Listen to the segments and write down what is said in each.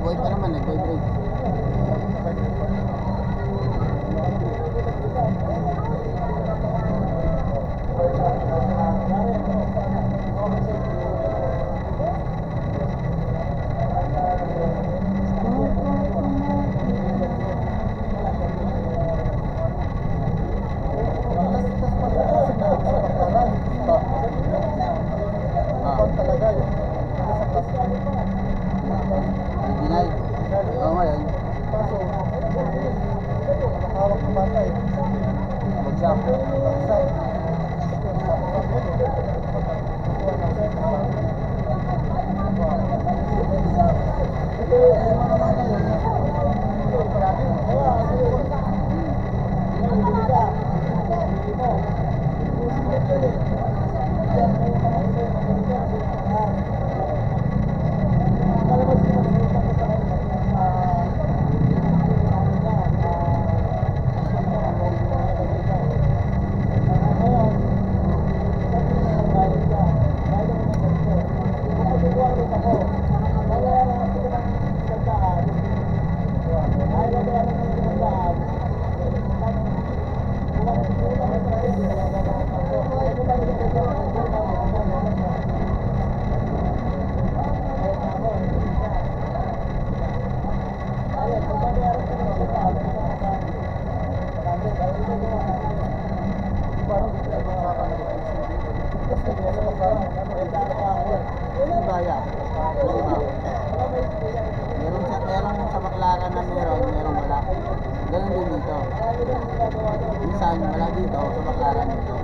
Buhay pa naman, nag-vibrate. Original. Oo nga yan. Bagsak. Meron sa Baclaran na merong wala. Ganun din dito. Minsan wala dito, sa Baclaran dito.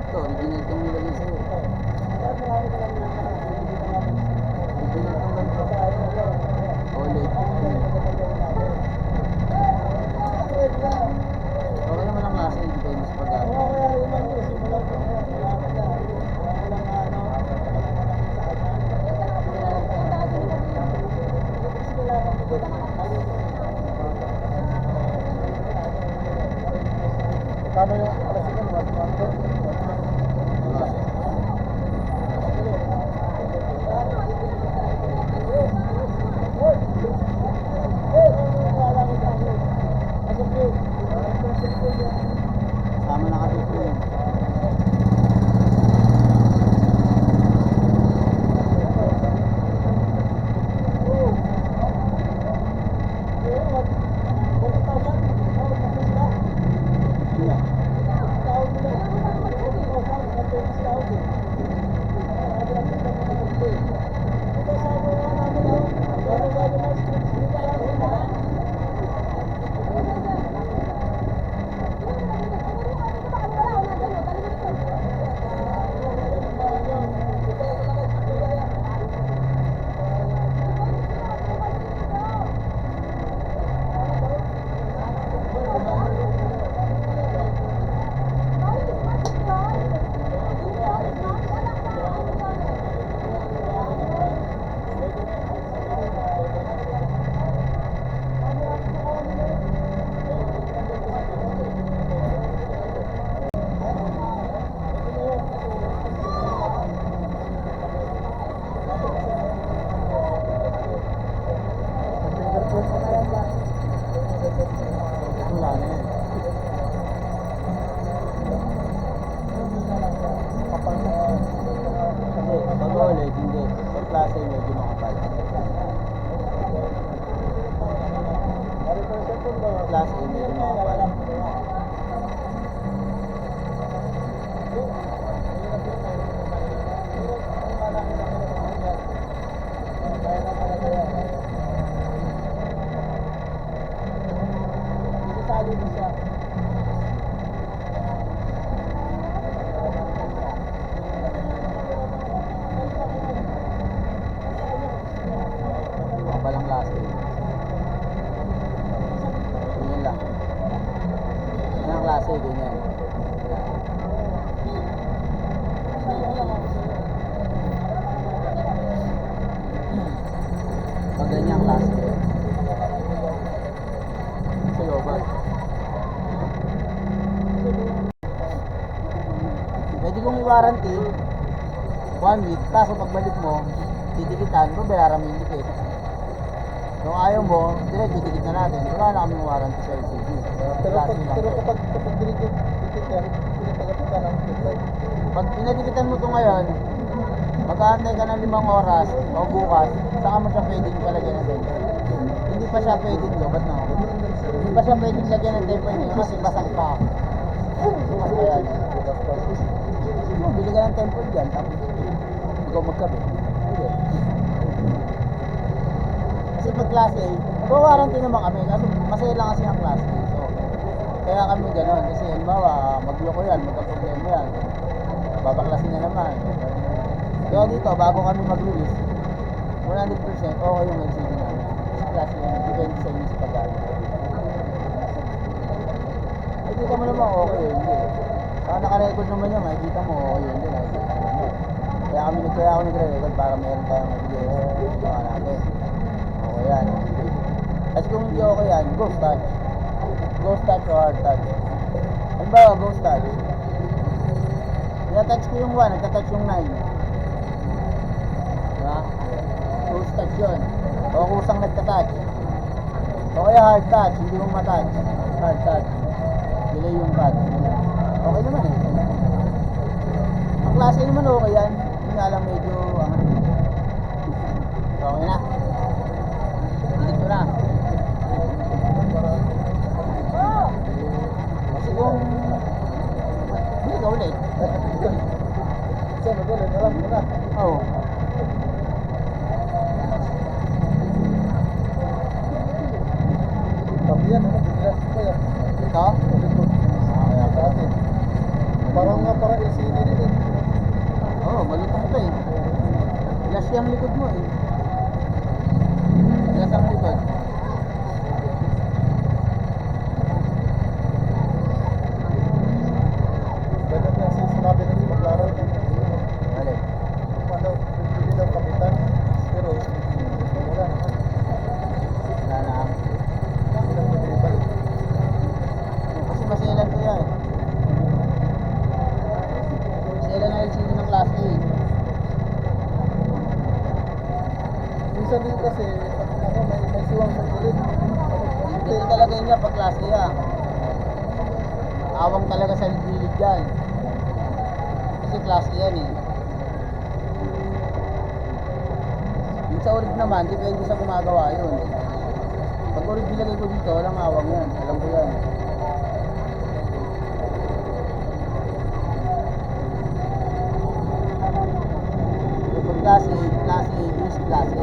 Ito, original itong nilagay sa'yo. Original itong ganito. OLED. Okay naman ang klase, depende sa pag-aaral. Kano yung kalasigan? Sama na kasi ito yun. Klase medyo makapal. Klase medyo makapal. Palang klase. Ganyan lang. Yan ang klase, ganyan. Pag ganyan ang klase. Sa lobat. warranty, 1 week, kaso pagbalik mo, didikitan, babayaran mo yung dikit. Kung ayaw mo, direct didikit na natin. Wala na kaming warranty sa LCD. Pero kapag dikit yan, pinapagapitan ng tubig. Pag pinadikitan mo ito ngayon, mag-aantay ka ng 5 oras o bukas, saka mo siya pwedeng palagyan ng temper. Hindi pa siya pwedeng lobat na. Hindi pa siya pwedeng lagyan ng temper niya kasi basag pa. Bukas pa yan. Bili ka ng temper dyan, tapos ikaw magkabi. Hindi. Kasi pag klase A, nag-warranty naman kami kasi masaya lang kasi ang klase A. So, kaya kami gano'n kasi halimbawa, magloko yan, magka-problema yan. Babaklasin na naman. Kaya dito, bago kami mag-release, 100% okay yung LCD namin. Kasi klase A, depende sa inyo sa pag-aaral. Nakikita mo naman okay yun, hindi. Saka naka-record naman yun, makikita mo okay yun, hindi nakikita mo. Kaya ako nagre-record para meron tayong mabigay sa mga natin. Okay yan. Kasi kung hindi okay yan, ghost touch. Ghost touch o hard touch. Ano ba, ghost touch? Tinatouch ko yung 1, nagtatouch yung 9. Diba? Ghost touch yun. O kusang nagtatouch. O kaya hard touch, hindi mo matouch. Hard touch. Delay yung touch. Okay naman eh. Ang klase naman okay yan. Hindi nga lang medyo okay na. Dito na. Kasi kung bili ka ulit. Kasi magulit, alam mo na. Oo. Tapi yan, binilas ko yan. Ito? Kaya dati. Parang LCD din eh. Oo, malutong ito eh. Glass yung likod mo eh. Glass ang likod. Ganun lang sinabi ng si Maglaran. Balik. Hindi daw kapitan. Pero wala na. Wala na. Hindi lang nag-rebal. Kasi maselan ko yan. Maselan na LCD ng class A. Minsan din kasi may siwang sa kulit. Dito talaga yun niya pag class A ah. Awang talaga sa gilid yan. Kasi class A yan eh. Yung sa urig naman, depende sa gumagawa yun. Pag urig nilagay ko dito, walang awang yan. Alam ko yan. Pag class A is class A.